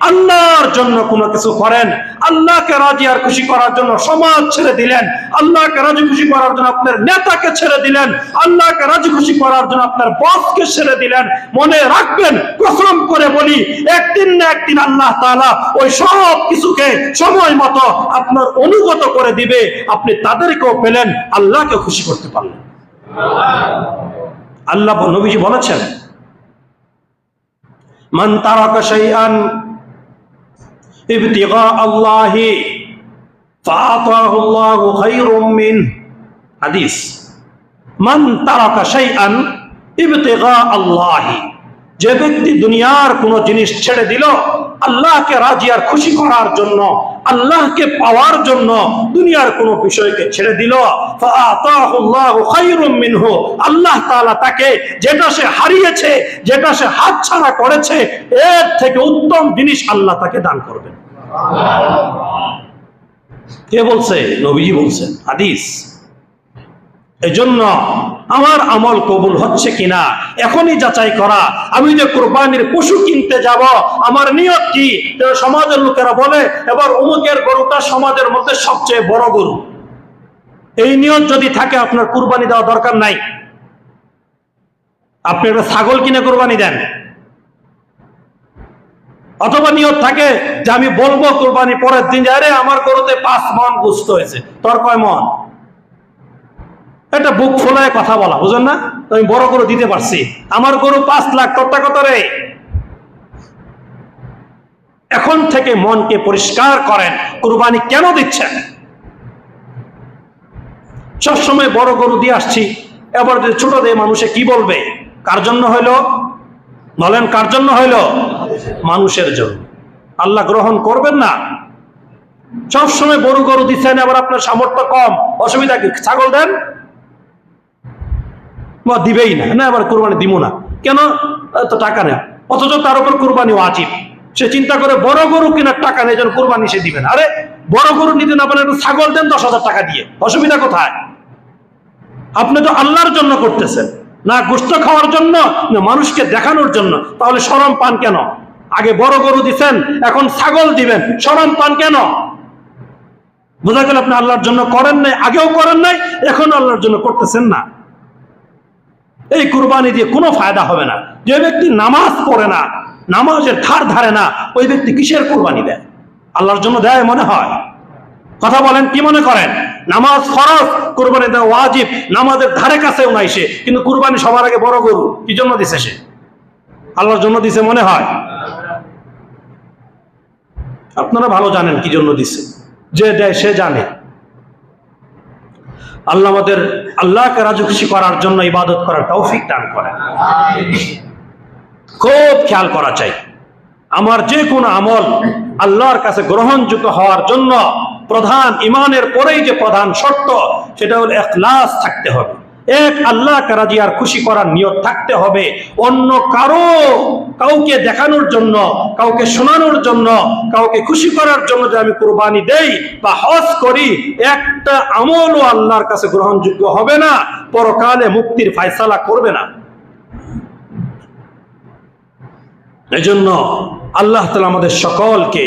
আল্লাহর জন্য কোনো কিছু করেন, আল্লাহকে রাজি আর খুশি করার জন্য সমাজ ছেড়ে দিলেন, আল্লাহকে রাজি খুশি করার জন্য আপনার নেতাকে ছেড়ে দিলেন, আল্লাহকে রাজি খুশি করার জন্য আপনার বসকে ছেড়ে দিলেন, মনে রাখবেন, কসম করে বলি, একদিন না একদিন আল্লাহ তাআলা ওই সব কিছুকে সময় মতো আপনার অনুগত করে দিবে। আপনি তাদেরকেও পেলেন, আল্লাহকে খুশি করতে পারলেন। আল্লাহ নবীজি বলেছেন, মান তারাকা শাইআন ইবতিগা আল্লাহি ফাআতাহু আল্লাহু খায়রুম মিন। হাদিস, মান তারাকা শাইআন ইবতিগা আল্লাহি, যে ব্যক্তি দুনিয়ার কোন জিনিস ছেড়ে দিল আল্লাহকে রাজি আর খুশি করার জন্য, আল্লাহকে পাওয়ার জন্য দুনিয়ার কোন বিষয়কে ছেড়ে দিল, ফাআতাহু আল্লাহু খায়রুম মিনহু, আল্লাহ তাআলা তাকে যেটা সে হারিয়েছে, যেটা সে হাতছাড়া করেছে, এর থেকে উত্তম জিনিস আল্লাহ তাকে দান করবেন। কে বলছে? নবীজি বলছেন, হাদিস। এজন্য আমার আমল কবুল হচ্ছে কিনা এখনই যাচাই করা। আমি যে কুরবানির পশু কিনতে যাব, আমার নিয়ত কি? সমাজের লোকেরা বলে এবার অমুকের গরুটা সমাজের মধ্যে সবচেয়ে বড় গরু, এই নিয়ত যদি থাকে আপনার কুরবানি দেওয়া দরকার নাই। আপনি একটা ছাগল কিনে কুরবানি দেন, অথবা নিয়ত থাকে যে আমি বলবো কুরবানি পরের দিন, আরে আমার গরুতে 5 মণ গোশত হয়েছে, তোর কয় মণ? এটা বুক ফোলায় কথা বলা, বুঝেন না? আমি বড় গরু দিতে পারছি, আমার গরু 5 লাখ, তোরটা কত রে? এখন থেকে মনকে পরিষ্কার করেন, কুরবানি কেন দিচ্ছেন? সবসময় বড় গরু দিয়ে আসছি, এবার যদি ছোট দিয়ে মানুষে কি বলবে? কার জন্য হইলো? বলেন, কার জন্য হইলো? মানুষের জন্য। আল্লাহ গ্রহণ করবেন না। সবসময় বড় গরু দিচ্ছেন, আবার আপনার সামর্থ্য কম, অসুবিধা কি? ছাগল দেন, দিবেই না, না আবার কুরবানি দিব না কেন? তো টাকা নেই, অথচ তার উপর কুরবানি ওয়াজিব। সে চিন্তা করে বড় গরু কেনার টাকা নেই, যেন কুরবানি সে দিবেন। আরে বড় গরু নিতে না পারেন, ছাগল দেন 10,000 টাকা দিয়ে, অসুবিধা কোথায়? আপনি তো আল্লাহর জন্য করতেছেন, না গোশত খাওয়ার জন্য, না মানুষকে দেখানোর জন্য। তাহলে শরম পান কেন? আগে বড় গরু দিচ্ছেন, এখন ছাগল দিবেন, শরম পান কেন? বোঝা গেল আপনি আল্লাহর জন্য করেন নাই, আগেও করেন নাই, এখন আল্লাহর জন্য করতেছেন না। এই কুরবানি দিয়ে কোনো ফায়দা হবে না। যে ব্যক্তি নামাজ পড়ে না, নামাজের ধার ধারে না, ওই ব্যক্তি কিসের কুরবানি দেয়? আল্লাহর জন্য দেয় মনে হয়? কথা বলেন, কি মনে করেন? নামাজ ফরজ, কুরবানি দেওয়া ওয়াজিব, নামাজের ধারে কাছেও নাই সে, কিন্তু কুরবানি সবার আগে বড় গরু কি জন্য দিছে? সে আল্লাহর জন্য দিছে মনে হয়? আপনারা ভালো জানেন কি জন্য দিছে, যে দেয় সে জানে। আল্লাহ আমাদের আল্লাহকে রাজি খুশি করার জন্য ইবাদত করার তৌফিক দান করেন। খুব খেয়াল করা চাই, আমার যে কোনো আমল আল্লাহর কাছে গ্রহণযোগ্য হওয়ার জন্য প্রধান, ইমানের পরেই যে প্রধান শর্ত, সেটা হলো ইখলাস থাকতে হবে। এক, আল্লাহকে রাজি আর খুশি করার নিয়ত থাকতে হবে। অন্য কাউকে দেখানোর জন্য, কাউকে শোনানোর জন্য, কাউকে খুশি করার জন্য যে আমি কুরবানি দেই বা হজ করি, একটা আমলও আল্লাহর কাছে গ্রহণযোগ্য হবে না, পরকালে মুক্তির ফয়সালা করবে না। এজন্য আল্লাহ তাআলা আমাদের সকলকে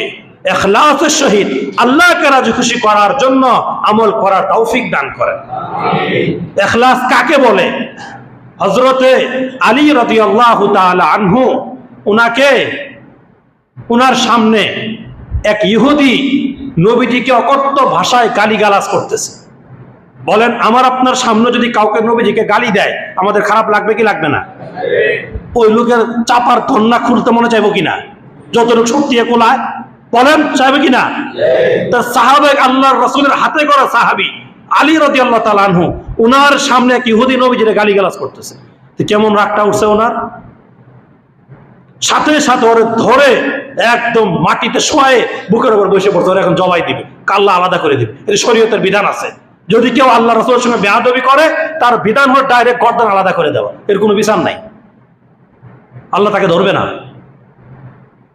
ইখলাসের সহিত আল্লাহকে রাজি খুশি করার জন্য আমল করার তৌফিক দান করেন। ইখলাস কাকে বলে? হযরতে আলী রাদিয়াল্লাহু তাআলা আনহু, উনার সামনে এক ইহুদি নবীজিকে অকথ্য ভাষায় গালিগালাজ করতেছে। বলেন, আমার আপনার সামনে যদি কাউকে নবীজিকে গালি দেয়, আমাদের খারাপ লাগবে কি লাগবে না? ওই লোকের চাপার ধন্না খুলতে মনে চাইবো কিনা? যতটুকু শক্তি কোলায়, বলেন চাইবে কিনা? তার সাহাবে, আল্লাহর রাসূলের হাতে করা সাহাবী আলী রাদিয়াল্লাহু তাআলা আনহু, উনার সামনে এক ইহুদি নবীজিকে গালিগালাজ করতেছে। তো কেমন রাগটা উঠছে ওনার? সাথে সাথে ওরে ধরে একদম মাটিতে শোয়ে বুকের উপর বসে পড়ছে, ওরা এখন জবাই দিবে, কাল্লা আলাদা করে দিবে। এটা শরীয়তের বিধান আছে। যদি কেউ আল্লাহ রাসূলের সঙ্গে বেয়াদবি করে, তার বিধান হলো ডাইরেক্ট গর্দান আলাদা করে দেওয়া, এর কোনো বিচার নাই, আল্লাহ তাকে ধরবে না।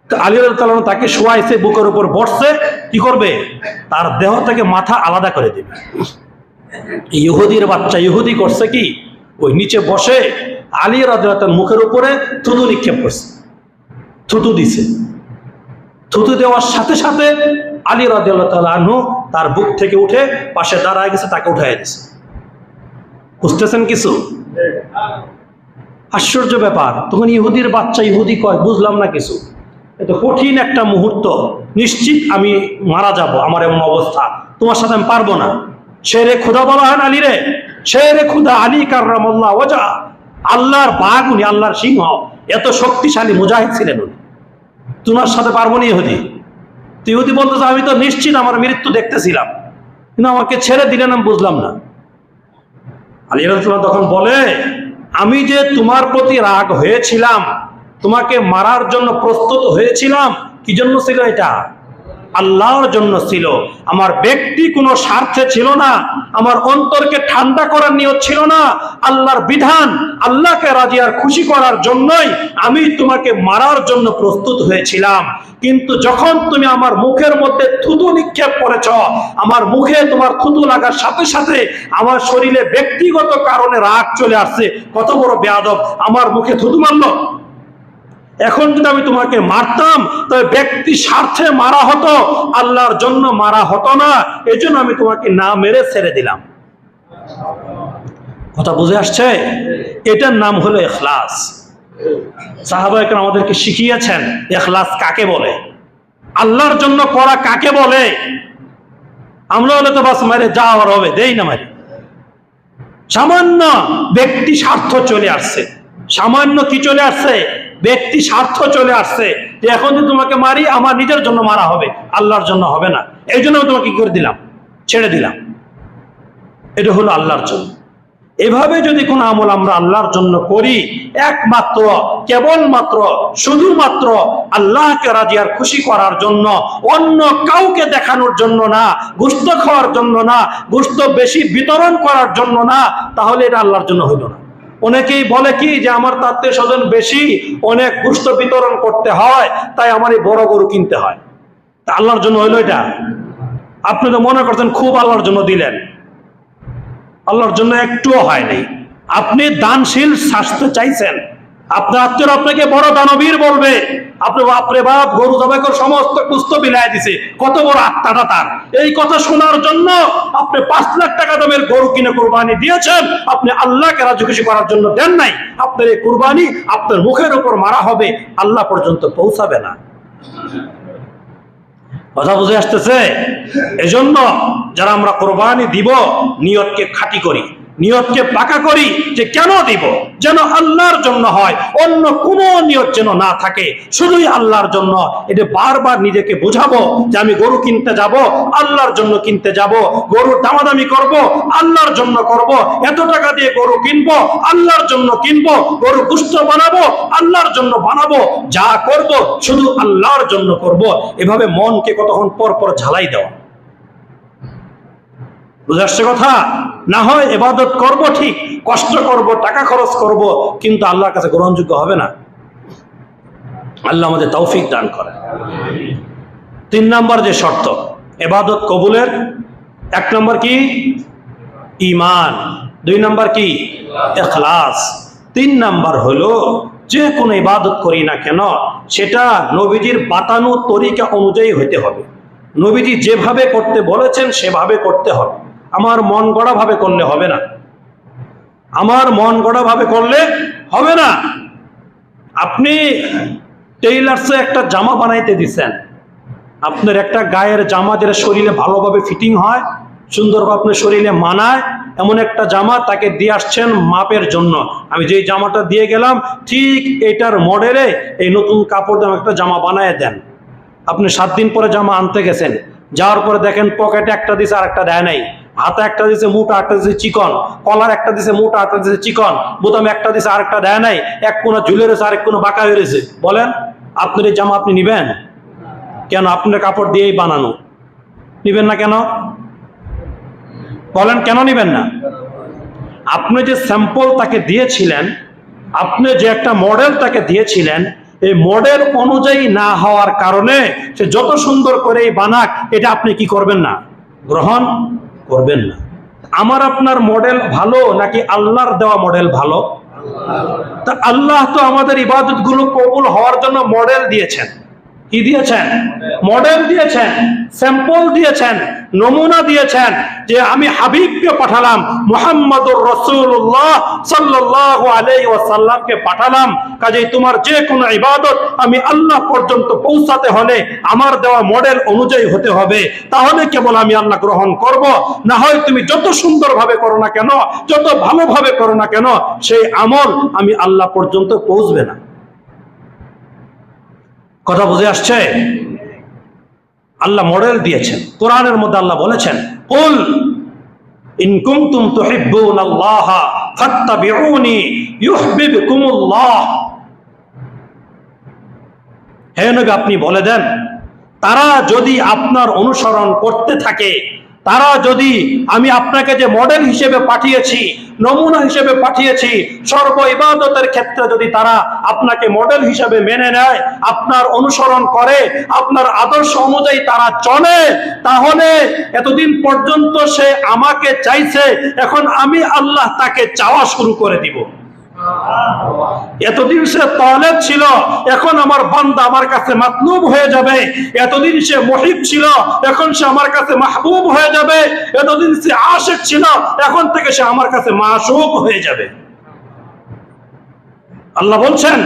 আলী রাদিয়াল্লাহু তাআলা তাকে শোয়াইছে, বুকের উপর বসছে, কি করবে? তার দেহ থেকে মাথা আলাদা করে দিবে। ইহুদির বাচ্চা ইহুদি করছে কি, ওই নিচে বসে আলী রাদিয়াল্লাহু তাআলার মুখের উপরে থুতু নিক্ষেপ করছে। থুতু দিছে। থুতু দেওয়ার সাথে সাথে আলী রাদিয়াল্লাহু তাআলা আনহু তার বুক থেকে উঠে পাশে দাঁড়ায় গেছে, তাকে উঠাইয়া দিছে। বুঝতেছেন কিছু? আশ্চর্য ব্যাপার। তখন ইহুদির বাচ্চা ইহুদি কয়, বুঝলাম না কিছু, এত কঠিন একটা মুহূর্ত, নিশ্চিত আমি মারা যাব, আমার এমন অবস্থা, তোমার সাথে আমি পারবো না। শেরে খুদা বলা হয় না আলী রে, শেরে খুদা আলী কাররামাল্লাহু ওয়াজহা, আল্লাহর বাঘ উনি, আল্লাহর সিংহ, এত শক্তিশালী মুজাহিদ ছিলেন উনি, তোমার সাথে পারবো না ইহুদি। তো ইহুদি বলতো যে আমি তো নিশ্চিত আমার মৃত্যু দেখতেছিলাম, কিন্তু আমাকে ছেড়ে দিলেন, আমি বুঝলাম না। আলী রাদিয়াল্লাহু তখন বলে, আমি যে তোমার প্রতি রাগ হয়েছিলাম, তোমাকে মারার জন্য প্রস্তুত হয়েছিলাম, কি জন্য ছিল এটা? আল্লাহর জন্য ছিল। আমার ব্যক্তি কোনো স্বার্থে ছিল না, আমার অন্তরকে ঠান্ডা করার নিয়ত ছিল না, আল্লাহর বিধান, আল্লাহকে রাজি আর খুশি করার জন্যই আমি তোমাকে মারার জন্য প্রস্তুত হয়েছিলাম। কিন্তু যখন তুমি আমার মুখের মধ্যে থুতু নিক্ষেপ করেছ, আমার মুখে তোমার থুতু লাগার সাথে সাথে আমার শরীরে ব্যক্তিগত কারণে রাগ চলে আসছে। কত বড় বেয়াদব, আমার মুখে থুতু মারলো। এখন যদি আমি তোমাকে মারতাম তবে ব্যক্তি স্বার্থে মারা হতো, আল্লাহর জন্য মারা হতো না, এই জন্য আমি তোমাকে না মেরে ছেড়ে দিলাম। কথা বুঝে আসছে? এটার নাম হলো ইখলাস। সাহাবায়ে কেরাম আমাদেরকে শিখিয়েছেন ইখলাস কাকে বলে, আল্লাহর জন্য করা কাকে বলে। আমরা হলে তো বাস মারে যাওয়ার হবে, দেই না মারি। সামান্য ব্যক্তি স্বার্থ চলে আসছে, সামান্য কি চলে আসছে? ব্যক্তি স্বার্থ চলে আসছে, যে এখন যদি তোমাকে মারি আমার নিজের জন্য মারা হবে, আল্লাহর জন্য হবে না, এই জন্য তোমাকে কি করে দিলাম, ছেড়ে দিলাম। এটা হলো আল্লাহর জন্য। এভাবে যদি কোনো আমল আমরা আল্লাহর জন্য করি, একমাত্র কেবলমাত্র শুধুমাত্র আল্লাহকে রাজি আর খুশি করার জন্য, অন্য কাউকে দেখানোর জন্য না, গোশত খাওয়ার জন্য না, গোশত বেশি বিতরণ করার জন্য না, তাহলে এটা আল্লাহর জন্য হইল না। অনেকেই বলে কি যে আমার আত্মীয় স্বজন বেশি, অনেক গোশত বিতরণ করতে হয়, তাই আমার এই বড় গরু কিনতে হয়। তা আল্লাহর জন্য হইলো এটা? আপনি তো মনে করছেন খুব আল্লাহর জন্য দিলেন, আল্লাহর জন্য একটুও হয় নাই। আপনি দানশীল শাস্তে চাইছেন, আপনার আত্মীয় আপনাকে বড় দানবীর বলবে, আপনি বাপরে বাপ গরু জবাই করে সমস্ত কুস্ত বিলায় দিছে, কত বড় আত্মাটা তার। এই কথা শোনার জন্য আপনি 5 লাখ টাকা দামের গরু কিনে কুরবানি দিয়েছেন, আপনি আল্লাহকে রাজি খুশি করার জন্য দেন নাই। আপনার এই কুরবানি আপনার মুখের উপর মারা হবে, আল্লাহ পর্যন্ত পৌঁছাবে না। কথা বুঝে আসতেছে? এজন্য যারা আমরা কোরবানি দিব, নিয়তকে খাঁটি করি, নিয়তকে পাকা করি, যে কেন দিব, যেন আল্লাহর জন্য হয়, অন্য কোনো নিয়ত যেন না থাকে, শুধুই আল্লাহর জন্য। এটা বারবার নিজেকে বুঝাবো যে আমি গরু কিনতে যাব, আল্লাহর জন্য কিনতে যাব, গরুর দামাদামি করব, আল্লাহর জন্য করব, এত টাকা দিয়ে গরু কিনবো, আল্লাহর জন্য কিনবো, গরু গোশত বানাবো, আল্লাহর জন্য বানাবো, যা করব শুধু আল্লাহর জন্য করব। এভাবে মনকে কতক্ষণ পর পর ঝালাই দেওয়া। বুঝে আসছে কথা? না হয় ইবাদত করব ঠিক, কষ্ট করব, টাকা খরচ করব, কিন্তু আল্লাহর কাছে গ্রহণযোগ্য হবে না। আল্লাহ আমাদের তৌফিক দান করেন। 3 নম্বর যে শর্ত ইবাদত কবুলের, 1 নম্বর কি? ঈমান। 2 নম্বর কি? ইখলাস। 3 নম্বর হলো যে কোনো ইবাদত করি না কেন সেটা নবীজির বাতানো তরিকা অনুযায়ী হতে হবে। নবীজি যেভাবে করতে বলেছেন সেভাবে করতে হবে। আমার মন গড়া ভাবে করলে হবে না, আমার মন গড়া ভাবে করলে হবে না। আপনি টেইলার্সে একটা জামা বানাইতে দিচ্ছেন, আপনার একটা গায়ের জামা যেটা শরীরে ভালোভাবে ফিটিং হয়, সুন্দরভাবে আপনার শরীরে মানায়, এমন একটা জামা তাকে দিয়ে আসছেন মাপের জন্য। আমি যেই জামাটা দিয়ে গেলাম ঠিক এটার মডেলে এই নতুন কাপড় দিয়ে একটা জামা বানায় দেন। আপনি 7 দিন পরে জামা আনতে গেছেন, যাওয়ার পরে দেখেন পকেটে একটা দিছে আর একটা দেয় নাই, হাতে একটা দিছে মোটা, একটা দিছে চিকন, কলার একটা দিছে মোটা, একটা দিছে চিকন, বোতামে একটা দিছে আর একটা দেয় নাই, এক কোণা ঝুলে রয়েছে আর এক কোণা বাঁকা হয়ে রয়েছে। বলেন আপনার এই জামা আপনি নিবেন কেন? আপনার কাপড় দিয়েই বানানো, নিবেন না কেন? বলেন কেন নিবেন না? আপনি যে স্যাম্পল তাকে দিয়েছিলেন, আপনি যে একটা মডেল তাকে দিয়েছিলেন, এই মডেল অনুযায়ী না হওয়ার কারণে সে যত সুন্দর করেই বানাক, এটা আপনি কি করবেন না? গ্রহণ করবেন না। আমার আপনার মডেল ভালো নাকি আল্লাহর দেওয়া মডেল ভালো? তা আল্লাহ তো আমাদের ইবাদত গুলো কবুল হওয়ার জন্য মডেল দিয়েছেন। কি দিয়েছেন? মডেল দিয়েছেন, স্যাম্পল দিয়েছেন, নমুনা দিয়েছেন যে আমি হাবিবকে পাঠালাম, মুহাম্মদুর রাসূলুল্লাহ সাল্লাল্লাহু আলাইহি ওয়াসাল্লামকে পাঠালাম। কাজেই তোমার যে কোনো ইবাদত আমি আল্লাহ পর্যন্ত পৌঁছাতে হলে আমার দেওয়া মডেল অনুযায়ী হতে হবে, তাহলে কেবল আমি আল্লাহ গ্রহণ করব। না হয় তুমি যত সুন্দরভাবে করো না কেন, যত ভালোভাবে করো না কেন, সেই আমল আমি আল্লাহ পর্যন্ত পৌঁছবে না। কথা বুঝে আসছে? আল্লাহ মডেল দিয়েছেন। কোরআনের মধ্যে আল্লাহ বলেছেন, কুল ইন কুনতুম তুহিব্বুনাল্লাহ ফাত্তাবিউনি ইউহিব্বুকুমুল্লাহ। হে নবী, আপনি বলে দেন, তারা যদি আপনার অনুসরণ করতে থাকে, তারা যদি আমি আপনাকে যে মডেল হিসেবে পাঠিয়েছি, নমুনা হিসেবে পাঠিয়েছি, সর্ব ইবাদতের ক্ষেত্রে যদি তারা আপনাকে মডেল হিসেবে মেনে নেয়, আপনার অনুসরণ করে, আপনার আদর্শ অনুযায়ী তারা চলে, তাহলে এতদিন পর্যন্ত সে আমাকে চাইছে, এখন আমি আল্লাহ তাকে চাওয়া শুরু করে দিব। এতদিন সে তালেব ছিল, এখন আমার বান্দা আমার কাছে মাতলুব হয়ে যাবে। এতদিন সে মুহিব ছিল, এখন সে আমার কাছে মাহবুব হয়ে যাবে। এতদিন সে আশিক ছিল, এখন থেকে সে আমার কাছে মাশুক হয়ে যাবে। আল্লাহ বলছেন,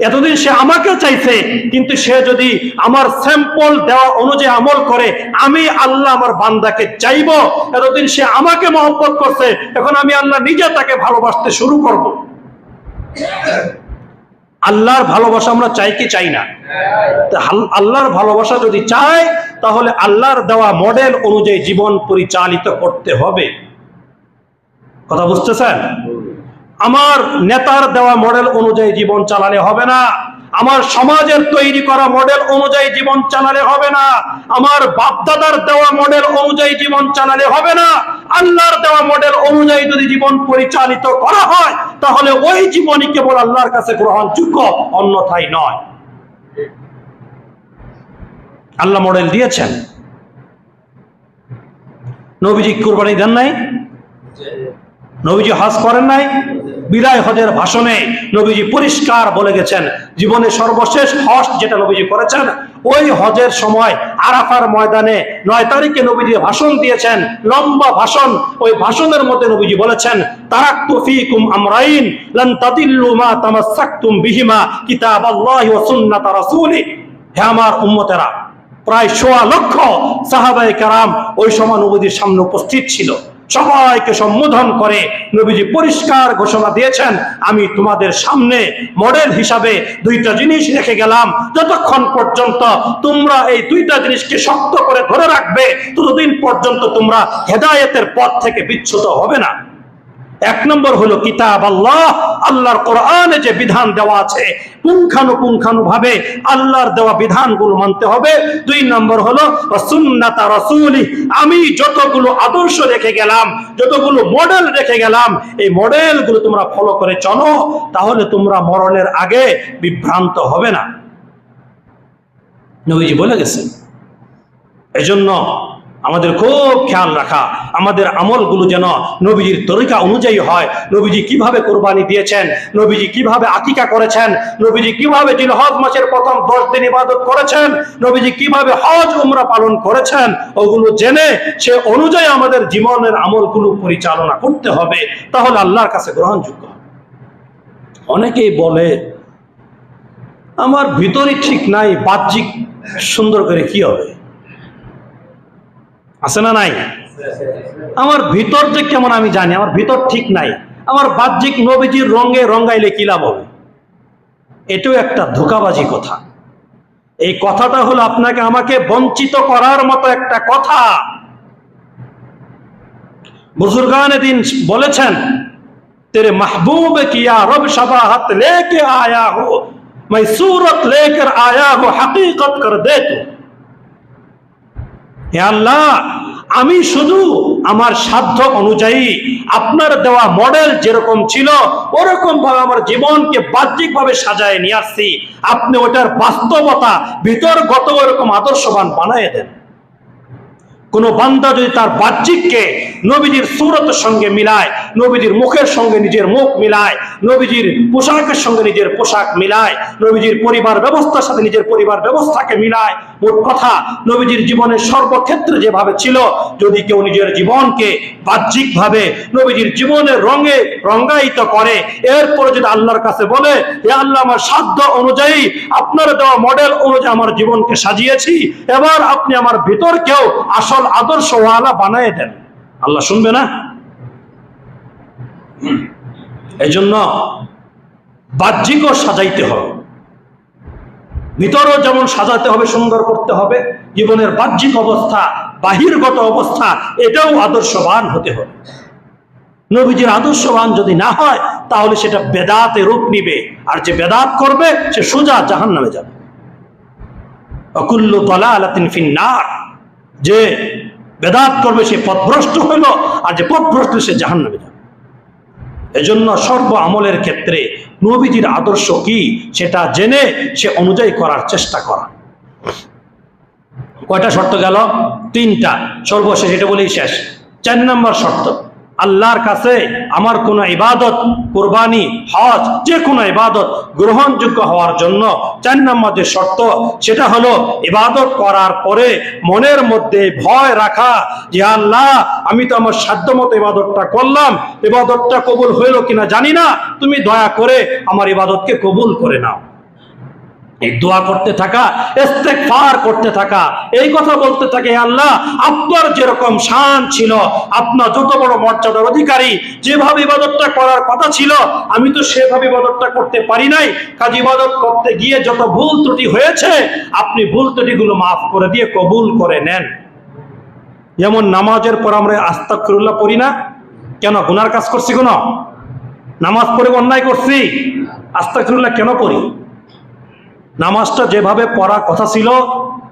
এতদিন সে আমাকে চাইছে, কিন্তু সে যদি আমার স্যাম্পল দেওয়া অনুযায়ী আমল করে, আমি আল্লাহ আমার বান্দাকে চাইব। এতদিন সে আমাকে মহব্বত করছে, এখন আমি আল্লাহ নিজে তাকে ভালোবাসতে শুরু করব। আল্লাহর ভালোবাসা আমরা চাই কি চাই না? আল্লাহর ভালোবাসা যদি চাই, তাহলে আল্লাহর দেওয়া মডেল অনুযায়ী জীবন পরিচালিত করতে হবে। কথা বুঝতেছেন? আমার নেতার দেওয়া মডেল অনুযায়ী জীবন চালালে হবে না, আমার সমাজের তৈরি করা মডেল অনুযায়ী জীবন চালালে হবে না, আমার বাপদাদার দেওয়া মডেল অনুযায়ী জীবন চালালে হবে না। আল্লাহর দেওয়া মডেল অনুযায়ী যদি জীবন পরিচালিত করা হয়, তাহলে ওই জীবনই কেবল আল্লাহর কাছে গ্রহণযোগ্য, অন্যথায় নয়। আল্লাহ মডেল দিয়েছেন। নবীজি কুরবানি দেন নাই? নবীজি হজ করেন নাই? বিদায় হজের ভাষণে নবীজি পরিষ্কার বলে গেছেন, জীবনের সর্বশেষ হজ যেটা নবীজি করেছেন, ওই হজের সময় আরাফার ময়দানে 9 তারিখে নবীজি ভাষণ দিয়েছেন, লম্বা ভাষণ। ওই ভাষণের মধ্যে নবীজি বলেছেন, তারাকতু ফীকুম আমরাইন লান তাদিল্লু মা তামাসসাকতুম বিহিমা কিতাবাল্লাহি ওয়া সুন্নাত রাসূলি। হে আমার উম্মতেরা, প্রায় 1.25 লক্ষ সাহাবায়ে কেরাম ওই সময় নবীজির সামনে উপস্থিত ছিল। সবাইকে সম্বোধন করে নবীজি পরিষ্কার ঘোষণা দিয়েছেন, আমি তোমাদের সামনে মডেল হিসাবে 2টা জিনিস রেখে গেলাম। যতক্ষণ পর্যন্ত তোমরা এই 2টা জিনিসকে শক্ত করে ধরে রাখবে, ততদিন পর্যন্ত তোমরা হেদায়েতের পথ থেকে বিচ্যুত হবে না। 1 নম্বর হলো কিতাব আল্লাহ, আল্লাহর কোরআনে যে বিধান দেওয়া আছে, পুঙ্খানুপুঙ্খানুভাবে আল্লাহর দেওয়া বিধানগুলো মানতে হবে। 2 নম্বর হলো সুন্নাত রাসূলি, আমি যতগুলো আদর্শ রেখে গেলাম, যতগুলো মডেল রেখে গেলাম, এই মডেলগুলো তোমরা ফলো করে চলো, তাহলে তোমরা মরণের আগে বিভ্রান্ত হবে না। নবীজি বলে গেছেন। এজন্য আমাদের খুব খেয়াল রাখা, আমাদের আমলগুলো যেন নবীজির তরিকা অনুযায়ী হয়। নবীজি কিভাবে কোরবানি দিয়েছেন, নবীজি কিভাবে আকিকা করেছেন, নবীজি কিভাবে জিলহজ মাসের প্রথম 10 দিন ইবাদত করেছেন, নবীজি কিভাবে হজ উমরা পালন করেছেন, ওগুলো জেনে সে অনুযায়ী আমাদের জীবনের আমলগুলো পরিচালনা করতে হবে, তাহলে আল্লাহর কাছে গ্রহণযোগ্য। অনেকেই বলে, আমার ভিতরই ঠিক নাই, বাহ্যিক সুন্দর করে কি হবে? আছে না নাই? আমার ভিতর যে কেমন আমি জানি, আমার ভিতর ঠিক নাই, আমার বাহ্যিক নবীজির রঙে রঙাইলে কি লাভ হবে? এটাও একটা ধোঁকাবাজি কথা। এই কথাটা হলো আপনাকে আমাকে বঞ্চিত করার মতো একটা কথা। বুজুর্গানে দিন বলেছেন, তেরে মাহবুব কিয়া রব শবাহত লেকে আয়া হো, मैं सूरत लेकर आया हूं हकीकत कर दे तू। হে আল্লাহ, আমি শুধু আমার সাধ্য অনুযায়ী আপনার দেওয়া মডেল যেরকম ছিল ওরকম ভাবে আমার জীবনকে বাহ্যিকভাবে সাজায় নিয়ে আসছি, আপনি ওটার বাস্তবতা ভিতরগত ওরকম আদর্শবান বানায় দেন। কোন বান্দা যদি তার বাহ্যিককে নবীজির সূরতের সঙ্গে মিলায়, নবীজির মুখের সঙ্গে নিজের মুখ মিলায়, নবীজির পোশাকের সঙ্গে নিজের পোশাক মিলায়, নবীজির পরিবার ব্যবস্থার সাথে নিজের পরিবার ব্যবস্থাকে মিলায়, মোট কথা নবীজির জীবনের সর্বক্ষেত্রে যেভাবে ছিল, যদি কেউ নিজের জীবনকে বাহ্যিকভাবে নবীজির জীবনের রঙে রঙ্গায়িত করে, এরপরে যদি আল্লাহর কাছে বলে, হে আল্লাহ, আমার সাধ্য অনুযায়ী আপনার দেওয়া মডেল অনুযায়ী আমার জীবনকে সাজিয়েছি, এবার আপনি আমার ভিতরকেও আসল আদর্শওয়ালা বানায় দেন, আল্লাহ শুনবে না? এই জন্য বাহ্যিকও সাজাইতে হবে, ভিতরও যেমন সাজাতে হবে, সুন্দর করতে হবে, জীবনের বাহ্যিক অবস্থা, বাহিরগত অবস্থা, এটাও আদর্শবান হতে হবে। নবীজির আদর্শবান যদি না হয় তাহলে সেটা বেদাতে রূপ নিবে, আর যে বেদাত করবে সে সোজা জাহান্নামে যাবে। অকুল্লু দালালাতিন ফিন্নার, যে বেদাত করবে সে পথভ্রষ্ট হইল, আর যে পথভ্রষ্ট সে জাহান্নামে যাবে। এজন্য সর্ব আমলের ক্ষেত্রে নবীজির আদর্শ কি সেটা জেনে সে অনুযায়ী করার চেষ্টা করা। কয়টা শর্ত গেল? 3টা। সর্বশেষ এটা বলেই শেষ। 4 নম্বর শর্ত, আল্লাহর কাছে আমার কোনো ইবাদত, কুরবানি, হজ, যে কোনো ইবাদত গ্রহণযোগ্য হওয়ার জন্য 4 নম্বর যে শর্ত, সেটা হলো ইবাদত করার পরে মনের মধ্যে ভয় রাখা যে আল্লাহ, আমি তো আমার সাধ্যমতো ইবাদতটা করলাম, ইবাদতটা কবুল হইল কিনা জানি না, তুমি দয়া করে আমার ইবাদতকে কবুল করে নাও। এই দোয়া করতে থাকা, ইস্তেগফার করতে থাকা, এই কথা বলতে থাকে, আল্লাহ, আপনার যেরকম শান ছিল, আপনার যত বড় মর্যাদার অধিকারী, যেভাবে ইবাদতটা করার কথা ছিল আমি তো সেভাবে ইবাদতটা করতে পারি নাই, কাজে ইবাদত করতে গিয়ে যত ভুল ত্রুটি হয়েছে আপনি ভুল ত্রুটিগুলো মাফ করে দিয়ে কবুল করে নেন। যেমন নামাজের পর আমরা আস্তাগফিরুল্লাহ পড়ি না কেন? গুনার কাজ করছি? কোন নামাজ পড়ে অন্যায় করছি? আস্তাগফিরুল্লাহ কেন পড়ি? নামাজটা যেভাবে পড়ার কথা ছিল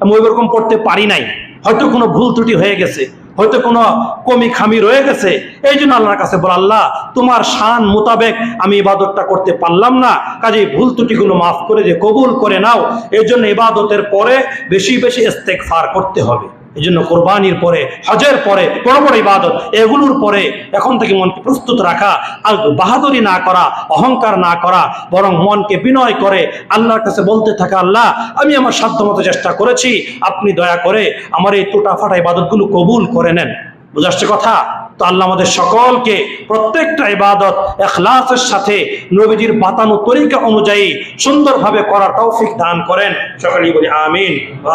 আমি ওইরকম পড়তে পারি নাই, হয়তো কোনো ভুল ত্রুটি হয়ে গেছে, হয়তো কোনো কমি খামি রয়ে গেছে, এই জন্য আল্লাহর কাছে বল, আল্লাহ, তোমার শান মোতাবেক আমি ইবাদতটা করতে পারলাম না, কাজে ভুল ত্রুটিগুলো মাফ করে দিয়ে কবুল করে নাও। এই জন্য ইবাদতের পরে বেশি বেশি ইস্তেগফার করতে হবে। এই জন্য কোরবানির পরে, হজের পরে, বড় বড় ইবাদত, এগুলোর পরে এখন থেকে মনকে প্রস্তুত রাখা, আর বাহাদুরি না করা, অহংকার না করা, বরং মনকে বিনয় করে আল্লাহর কাছে বলতে থাকা, আল্লাহ, আমি আমার সাধ্যমতো চেষ্টা করেছি, আপনি দয়া করে আমার এই টুটাফাটা ইবাদতগুলো কবুল করে নেন। বুঝে আসছে কথা? তো আল্লাহ আমাদের সকলকে প্রত্যেকটা ইবাদত ইখলাসের সাথে নবীজির বাতানো তরিকা অনুযায়ী সুন্দরভাবে করার তৌফিক দান করেন। সকলেই বলি আমিন।